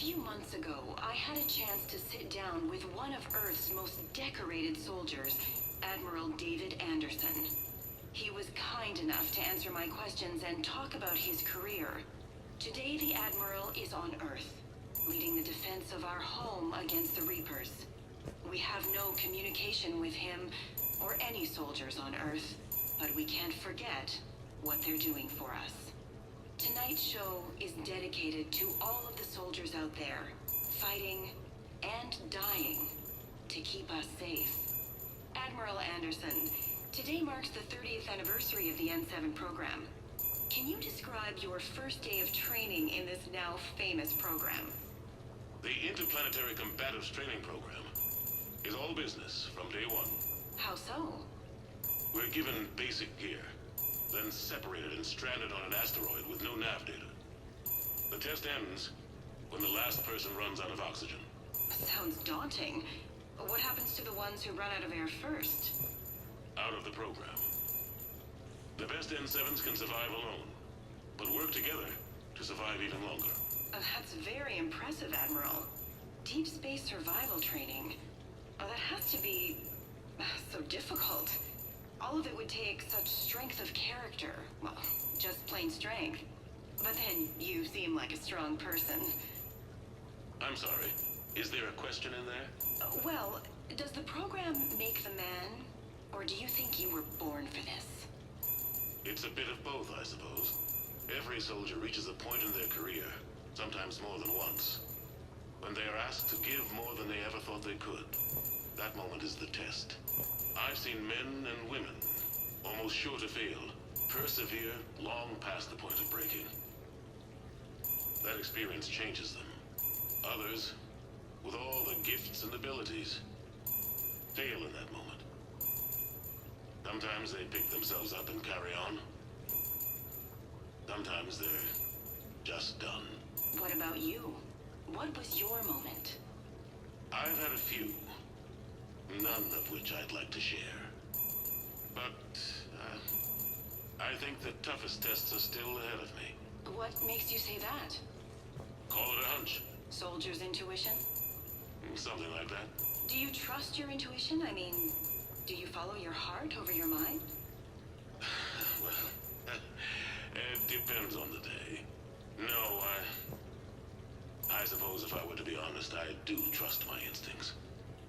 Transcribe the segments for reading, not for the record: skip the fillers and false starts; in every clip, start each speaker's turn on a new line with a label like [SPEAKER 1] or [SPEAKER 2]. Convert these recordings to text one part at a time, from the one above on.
[SPEAKER 1] few months ago, I had a chance to sit down with one of Earth's most decorated soldiers, Admiral David Anderson. He was kind enough to answer my questions and talk about his career. Today, the Admiral is on Earth, leading the defense of our home against the Reapers. We have no communication with him or any soldiers on Earth, but we can't forget what they're doing for us. Tonight's show is dedicated to all of the soldiers out there, fighting and dying to keep us safe. Admiral Anderson, today marks the 30th anniversary of the N7 program. Can you describe your first day of training in this now famous program?
[SPEAKER 2] The Interplanetary Combatives Training Program is all business from day one.
[SPEAKER 1] How so?
[SPEAKER 2] We're given basic gear, then separated and stranded on an asteroid with no nav data. The test ends when the last person runs out of oxygen.
[SPEAKER 1] Sounds daunting. What happens to the ones who run out of air first?
[SPEAKER 2] Out of the program. The best N7s can survive alone, but work together to survive even longer.
[SPEAKER 1] That's very impressive, Admiral. Deep space survival training. That has to be so difficult. All of it would take such strength of character. Well, just plain strength. But then you seem like a strong person.
[SPEAKER 2] I'm sorry. Is there a question in there?
[SPEAKER 1] Well, does the program make the man? Or do you think you were born for this?
[SPEAKER 2] It's a bit of both, I suppose. Every soldier reaches a point in their career, sometimes more than once, when they are asked to give more than they ever thought they could. That moment is the test. I've seen men and women, almost sure to fail, persevere long past the point of breaking. That experience changes them. Others, with all the gifts and abilities, fail in that moment. Sometimes they pick themselves up and carry on. Sometimes they're just done.
[SPEAKER 1] What about you? What was your moment?
[SPEAKER 2] I've had a few, none of which I'd like to share. But, I think the toughest tests are still ahead of me.
[SPEAKER 1] What makes you say that?
[SPEAKER 2] Call it a hunch.
[SPEAKER 1] Soldier's intuition?
[SPEAKER 2] Something like that.
[SPEAKER 1] Do you trust your intuition? I mean, do you follow your heart over your mind?
[SPEAKER 2] Well, it depends on the day. No, I suppose if I were to be honest, I do trust my instincts.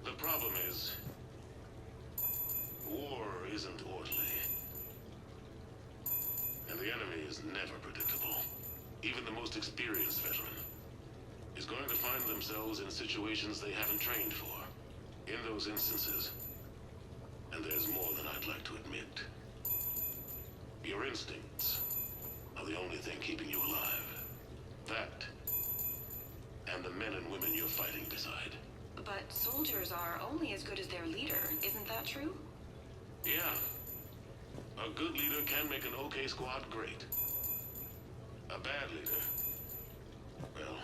[SPEAKER 2] The problem is, war isn't orderly. And the enemy is never predictable. Even the most experienced veteran is going to find themselves in situations they haven't trained for. In those instances, and there's more than I'd like to admit, your instincts are the only thing keeping you alive. That, and the men and women you're fighting beside.
[SPEAKER 1] But soldiers are only as good as their leader, isn't that true?
[SPEAKER 2] Yeah. A good leader can make an okay squad great. A bad leader, well,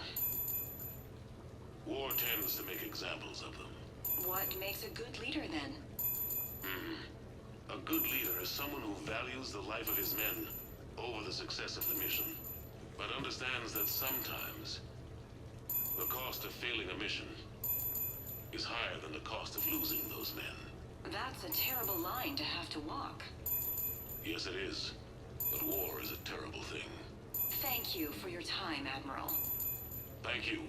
[SPEAKER 2] war tends to make examples of them.
[SPEAKER 1] What makes a good leader, then?
[SPEAKER 2] A good leader is someone who values the life of his men over the success of the mission, but understands that sometimes the cost of failing a mission is higher than the cost of losing those men.
[SPEAKER 1] That's a terrible line to have to walk.
[SPEAKER 2] Yes, it is. But war is a terrible thing.
[SPEAKER 1] Thank you for your time, Admiral.
[SPEAKER 2] Thank you.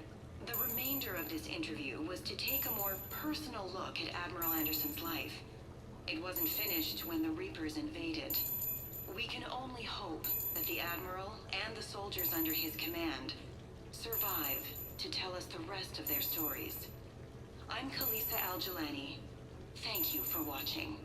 [SPEAKER 1] The remainder of this interview was to take a more personal look at Admiral Anderson's life. It wasn't finished when the Reapers invaded. We can only hope that the Admiral and the soldiers under his command survive to tell us the rest of their stories. I'm Kalisa Al-Jilani. Thank you for watching.